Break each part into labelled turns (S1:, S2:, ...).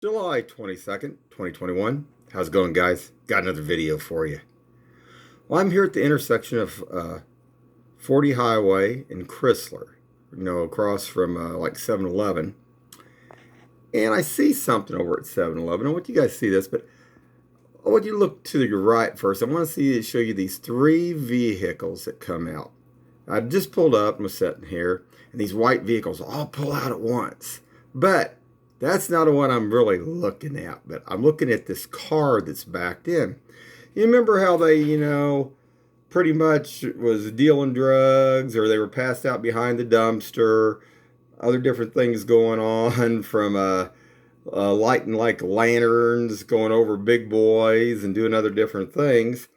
S1: July 22nd, 2021. How's it going, guys? Got another video for you. Well, I'm here at the intersection of 40 Highway and Crysler, across from like 7-Eleven. And I see something over at 7-Eleven. I want you guys to see this, but I want you to look to your right first. I want to show you these three vehicles that come out. I just pulled up and was sitting here, and these white vehicles all pull out at once. But that's not what I'm really looking at, but I'm looking at this car that's backed in. You remember how they, pretty much was dealing drugs, or they were passed out behind the dumpster, other different things going on from lighting like lanterns, going over big boys and doing other different things.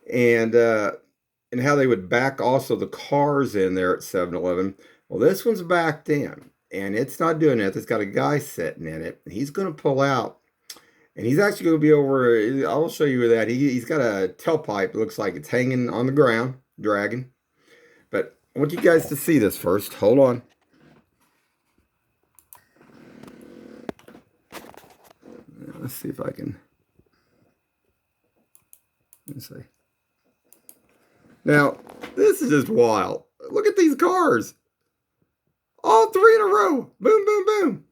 S1: And how they would back also the cars in there at 7-Eleven. Well, this one's backed in, and it's not doing that. It's got a guy sitting in it, and he's going to pull out, and he's actually going to be over. I'll show you that. He's got a tailpipe. It looks like it's hanging on the ground, dragging. But I want you guys to see this first. Hold on. Let's see if I can. Let's see. Now, this is just wild. Look at these cars. All three in a row. Boom, boom, boom.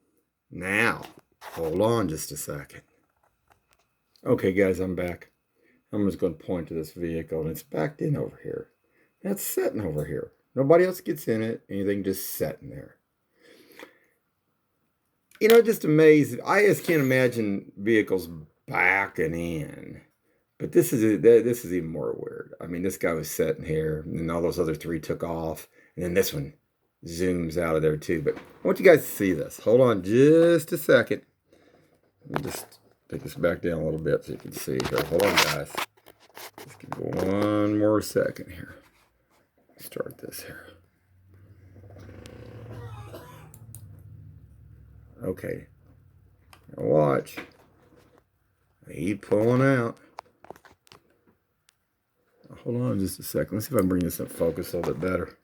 S1: Now, hold on just a second. Okay, guys, I'm back. I'm just going to point to this vehicle, and it's backed in over here. That's sitting over here. Nobody else gets in it. Anything just sitting there. Just amazing. I just can't imagine vehicles backing in. But this is even more weird. I mean, this guy was sitting here, and then all those other three took off, and then this one zooms out of there too. But I want you guys to see this. Hold on just a second. Let me just take this back down a little bit so you can see here. Hold on, guys. Just give me one more second here. Start this here. Okay. Now watch. Keep pulling out. Hold on just a second. Let's see if I can bring this in focus a little bit better.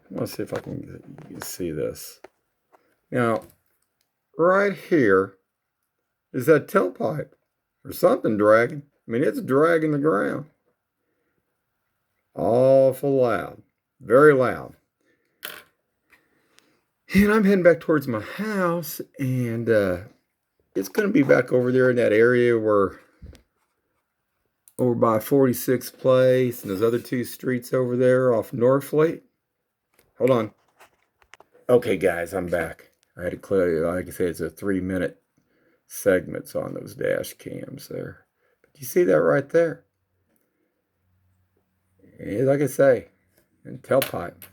S1: Let's see if I can see this. Now, right here is that tailpipe or something dragging. I mean, it's dragging the ground. Awful loud. Very loud. And I'm heading back towards my house, and it's going to be back over there in that area where, over by 46th Place and those other two streets over there off Northfleet. Hold on. Okay, guys, I'm back. I had to clear, like I said, it's a 3-minute segments on those dash cams there. But you see that right there? And like I say, and tailpipe.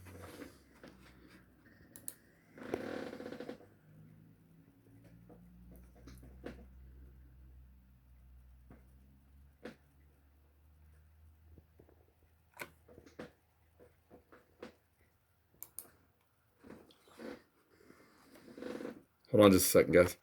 S1: Hold on just a second, guys.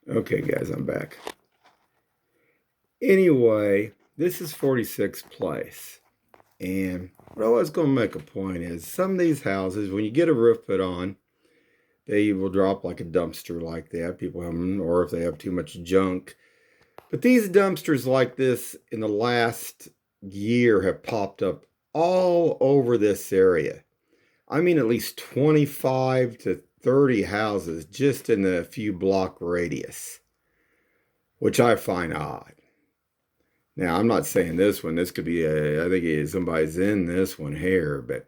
S1: Okay, guys, I'm back. Anyway, this is 46th Place. And what I was going to make a point is some of these houses, when you get a roof put on, they will drop like a dumpster like that. People have them, or if they have too much junk. But these dumpsters like this in the last year have popped up all over this area. I mean, at least 25 to 30 houses just in a few block radius, which I find odd. Now, I'm not saying this one. This could be I think somebody's in this one here, but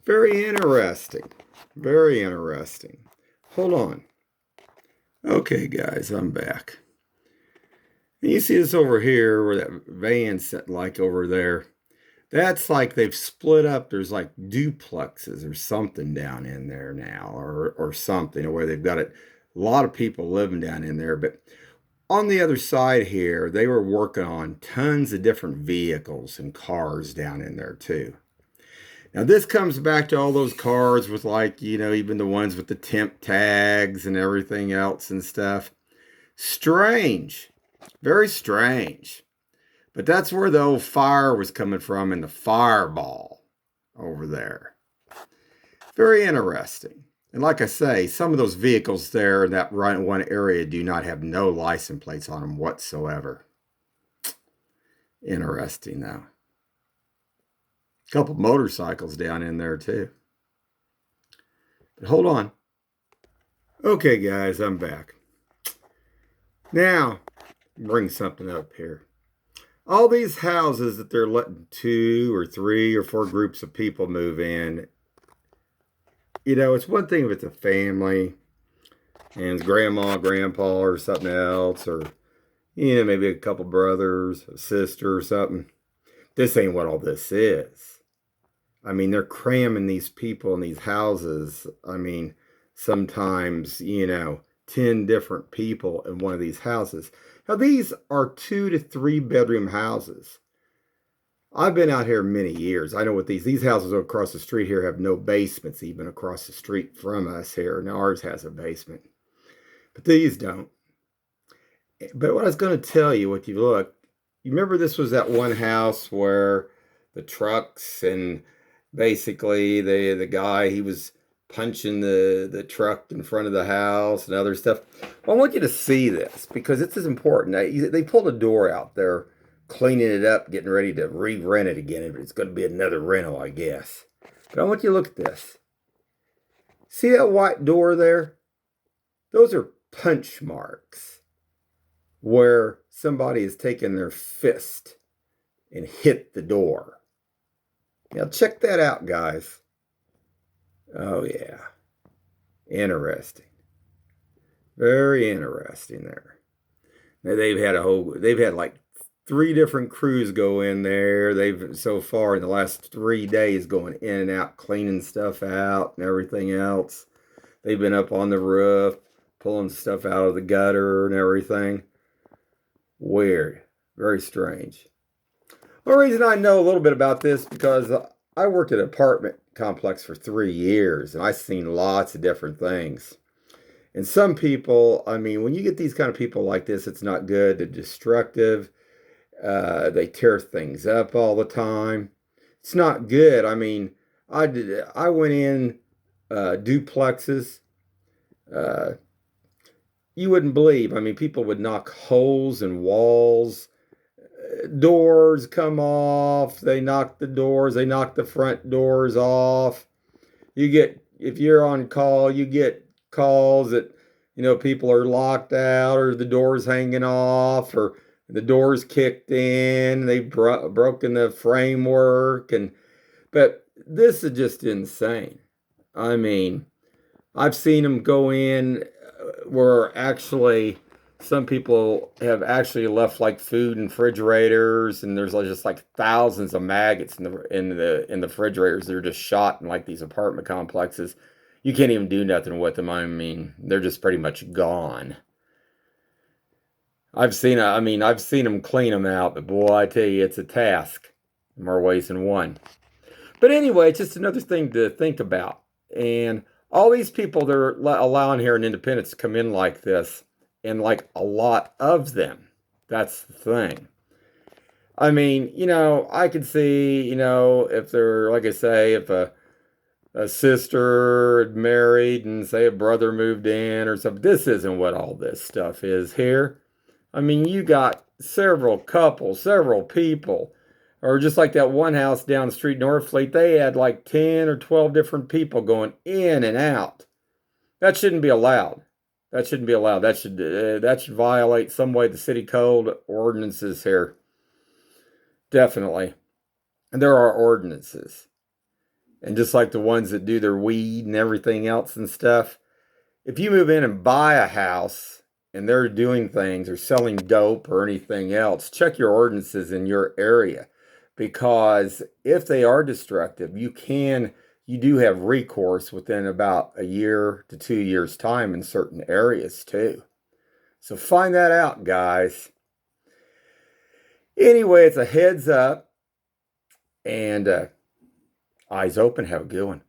S1: very interesting. Very interesting. Hold on. Okay, guys, I'm back. And you see this over here where that van's sitting like over there. That's like they've split up. There's like duplexes or something down in there now, or something, where they've got it. A lot of people living down in there. But on the other side here, they were working on tons of different vehicles and cars down in there too. Now this comes back to all those cars with, like, even the ones with the temp tags and everything else and stuff. Strange. Very strange. But that's where the old fire was coming from in the fireball over there. Very interesting. And like I say, some of those vehicles there in that one area do not have no license plates on them whatsoever. Interesting, though. A couple motorcycles down in there, too. But hold on. Okay, guys, I'm back. Now, bring something up here. All these houses that they're letting 2 or 3 or 4 groups of people move in, it's one thing if it's a family and it's grandma, grandpa, or something else, or, maybe a couple brothers, a sister or something. This ain't what all this is. I mean, they're cramming these people in these houses. I mean, sometimes, 10 different people in one of these houses. Now, these are 2 to 3 bedroom houses. I've been out here many years. I know what these houses across the street here have no basements even across the street from us here. Now, ours has a basement, but these don't. But what I was going to tell you, if you look, you remember this was that one house where the trucks and basically the guy, he was punching the truck in front of the house and other stuff. Well, I want you to see this because this is important. They pulled a door out there, cleaning it up, getting ready to re-rent it again. It's going to be another rental, I guess. But I want you to look at this. See that white door there? Those are punch marks where somebody has taken their fist and hit the door. Now check that out, guys. Oh, yeah. Interesting. Very interesting there. Now, they've had like 3 different crews go in there. They've, so far in the last 3 days, going in and out, cleaning stuff out and everything else. They've been up on the roof, pulling stuff out of the gutter and everything. Weird. Very strange. The reason I know a little bit about this because I worked at an apartment complex for 3 years, and I've seen lots of different things. And some people, I mean, when you get these kind of people like this, it's not good. They're destructive. They tear things up all the time. It's not good. I mean, I went in duplexes. You wouldn't believe. I mean, people would knock holes in walls. Doors come off. They knock the doors. They knock the front doors off. If you're on call, you get calls that, people are locked out or the door's hanging off or the door's kicked in. They've broken the framework. But this is just insane. I mean, I've seen them go in where actually some people have actually left like food in refrigerators, and there's just like thousands of maggots in the refrigerators. They're just shot in like these apartment complexes. You can't even do nothing with them. I mean, they're just pretty much gone. I've seen them clean them out, but boy, I tell you, it's a task in more ways than one. But anyway, it's just another thing to think about. And all these people they're allowing here in Independence to come in like this, and like a lot of them. That's the thing. I mean, I could see, if they're, like I say, if a sister had married and say a brother moved in or something. This isn't what all this stuff is here. I mean, you got several couples, several people, or just like that one house down the street, Northfleet, they had like 10 or 12 different people going in and out. That shouldn't be allowed. That shouldn't be allowed. That should violate some way the city code ordinances here. Definitely. And there are ordinances. And just like the ones that do their weed and everything else and stuff, if you move in and buy a house and they're doing things or selling dope or anything else, check your ordinances in your area. Because if they are destructive, you do have recourse within about a year to 2 years' time in certain areas too. So find that out, guys. Anyway, it's a heads up and eyes open. Have a good one.